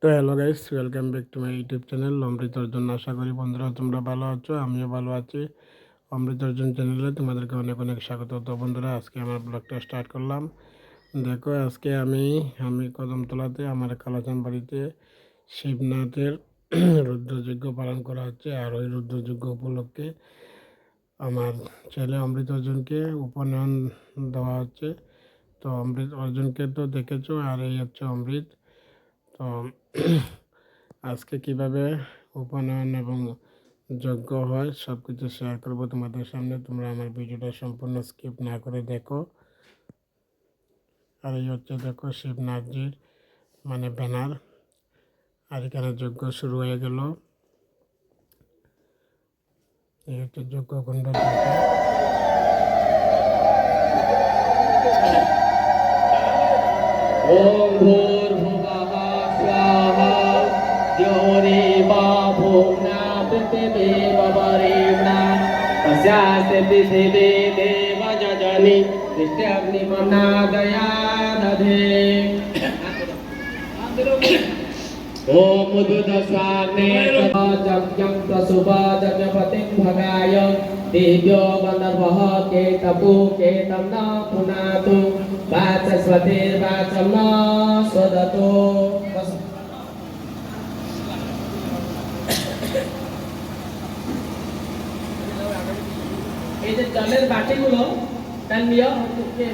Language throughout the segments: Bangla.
তো hello guys, welcome back to my YouTube channel Amrit Arjan. আশা করি বন্ধুরা তোমরা ভালো আছো, আমিও ভালো আছি। অমৃত অর্জন চ্যানেলে তোমাদেরকে অনেক অনেক স্বাগত। তো বন্ধুরা, আজকে আমার ব্লগটা স্টার্ট করলাম। দেখো, আজকে আমি কদমতলাতে আমার কালাচান বাড়িতে শিবনাথের রুদ্রযজ্ঞ পালন করা হচ্ছে। আর ওই রুদ্রযজ্ঞ উপলক্ষে আমার ছেলে অমৃত অর্জনকে উপনয়ন দেওয়া হচ্ছে। তো অমৃত অর্জনকে তো দেখেছো, আর এই হচ্ছে অমৃত। তো আজকে কিভাবে উপনয়ন এবং যজ্ঞ হয় সব কিছু শেয়ার করবো তোমাদের সামনে। তোমরা আমার ভিডিওটা সম্পূর্ণ স্কিপ না করে দেখো। আর এই হচ্ছে দেখো শিবনাথজির মানে ব্যানার। আর এখানে যজ্ঞ শুরু হয়ে গেল। এই হচ্ছে যজ্ঞ কুণ্ড। ওম ভূর্ভুবঃ স্বাহা দ্যৌরেবা ভুম্না পৃথিবীবরেণ্যা তস্যাস্তে পৃথিবী দেব যজনি দৃष्ट्यग्निमन्नादया दधे ओम उदुदस्वाग्ने यज्ञं प्रसुभजन्यपतिं भगाय देव्यो गन्धर्वः केतपु केतं न पुनातु वाचस्पतिर्वाचं न स्वदतो। এই যে জলের বাটিগুলো তার নিয়ম হচ্ছে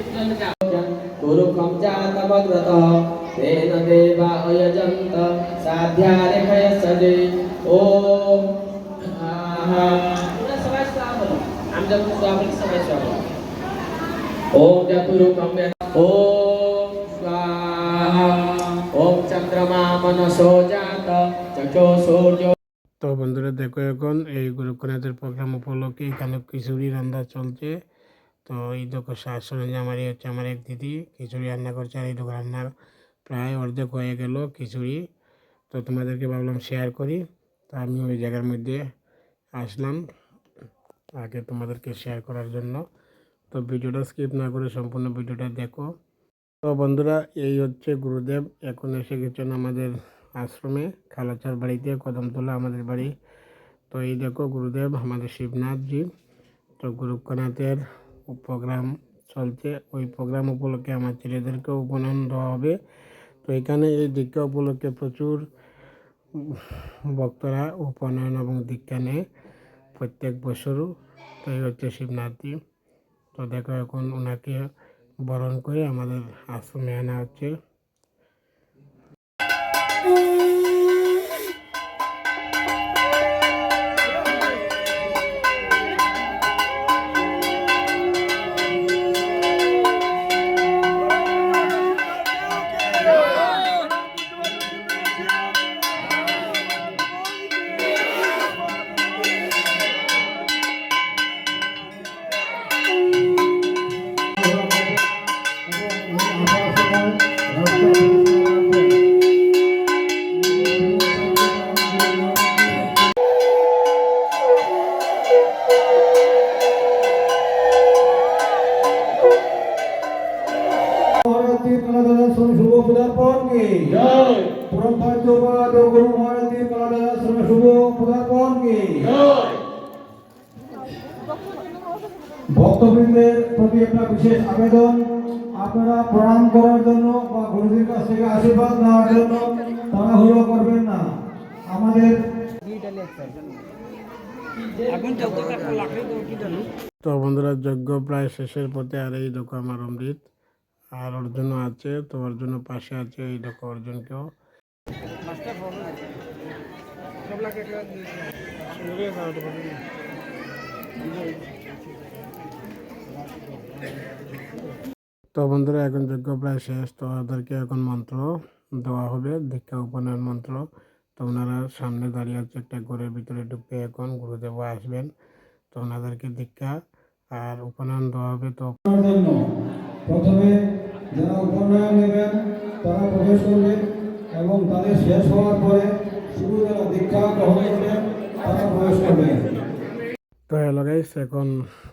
গুরুকম জাতমগ্রতঃ তেন দেবা অয়জন্ত সাধ্যারেখয়সদে। ওম সবাই স্বাহা বলো, আমি যখন স্বাহা বলি সবাই স্বাহা বলো। ওম জপুরুকম ওম স্বাহা ওম চন্দ্রমা মনসো জাত চক্ষো সূর্য। তো বন্ধুরা দেখো, এখন এই গুরুকুনাথের প্রোগ্রাম উপলক্ষে এখানে খিচুড়ি রান্না চলছে। তো এই দেখো সাজ সরঞ্জাম, এই হচ্ছে আমার এক দিদি খিচুড়ি রান্না করছে। আর এই দেখো রান্নার প্রায় অর্ধেক হয়ে গেল খিচুড়ি। তো তোমাদেরকে ভাবলাম শেয়ার করি। তো আমি ওই জায়গার মধ্যে আসলাম আগে তোমাদেরকে শেয়ার করার জন্য। তো ভিডিওটা স্কিপ না করে সম্পূর্ণ ভিডিওটা দেখো। তো বন্ধুরা, এই হচ্ছে গুরুদেব এখন এসে গেছেন আমাদের আশ্রমে, খালাচার বাড়িতে, কদমতলা আমাদের বাড়ি। তো এই দেখো গুরুদেব আমাদের শিবনাথজি। তো গুরুকনাথের প্রোগ্রাম চলছে, ওই প্রোগ্রাম উপলক্ষে আমার ছেলেদেরকেও উপনয়ন দেওয়া হবে। তো এখানে এই দীক্ষা উপলক্ষে প্রচুর ভক্তরা উপনয়ন এবং দীক্ষা নেয় প্রত্যেক বছরও। তো এই হচ্ছে শিবনাথজি। তো দেখো এখন ওনাকে বরণ করে আমাদের আশ্রমে আনা হচ্ছে। শুভ পদার্পণ কি জয়। পরম পূজ্যপাদ গুরু মহারাজের কালাদাস শুভ পদার্পণ কি জয়। ভক্তবৃন্দের প্রতি একটা বিশেষ আবেদন, আপনারা প্রণাম করার জন্য বা গুরুজির কাছ থেকে আশীর্বাদ নেওয়ার জন্য তাড়াহুড়ো করবেন না। আমাদের তো বন্ধুরা, যজ্ঞ প্রায় শেষের পথে। আর এই দেখো আমার অমৃত, আর অর্জুনও আছে। তো অর্জুনও পাশে আছে, এই দেখো অর্জুনকেও। তো বন্ধুরা, এখন যজ্ঞ প্রায় শেষ। তো ওদেরকে এখন মন্ত্র দেওয়া হবে, দীক্ষা উপনয়ন মন্ত্র। তো ওনারা সামনে দাঁড়িয়ে আছে, একটা ঘরের ভিতরে ঢুকবে এখন গুরুদেব আসবেন। তো ওনাদেরকে দীক্ষা আর উপনয়ন দেওয়া হবে। তো প্রথমে যারা উপনয়ন নেবেন তারা প্রবেশ করবেন এবং তাদের শেষ হওয়ার পরে শুধু যারা দীক্ষা গ্রহণ করবেন তারা প্রবেশ করবেন। তো হ্যালো গাইস, এখন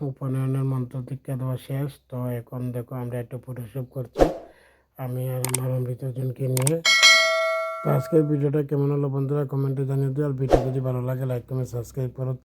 উপনয়নের মন্ত্র দীক্ষা দেওয়া শেষ। তো এখন দেখো আমরা একটু ফটোশুট করছি, আমি আর আমার অমৃতজনকে নিয়ে। তো আজকের ভিডিওটা কেমন হলো বন্ধুরা কমেন্টে জানিয়ে দিও, আর ভিডিও যদি ভালো লাগে লাইক কমেন্ট সাবস্ক্রাইব করো।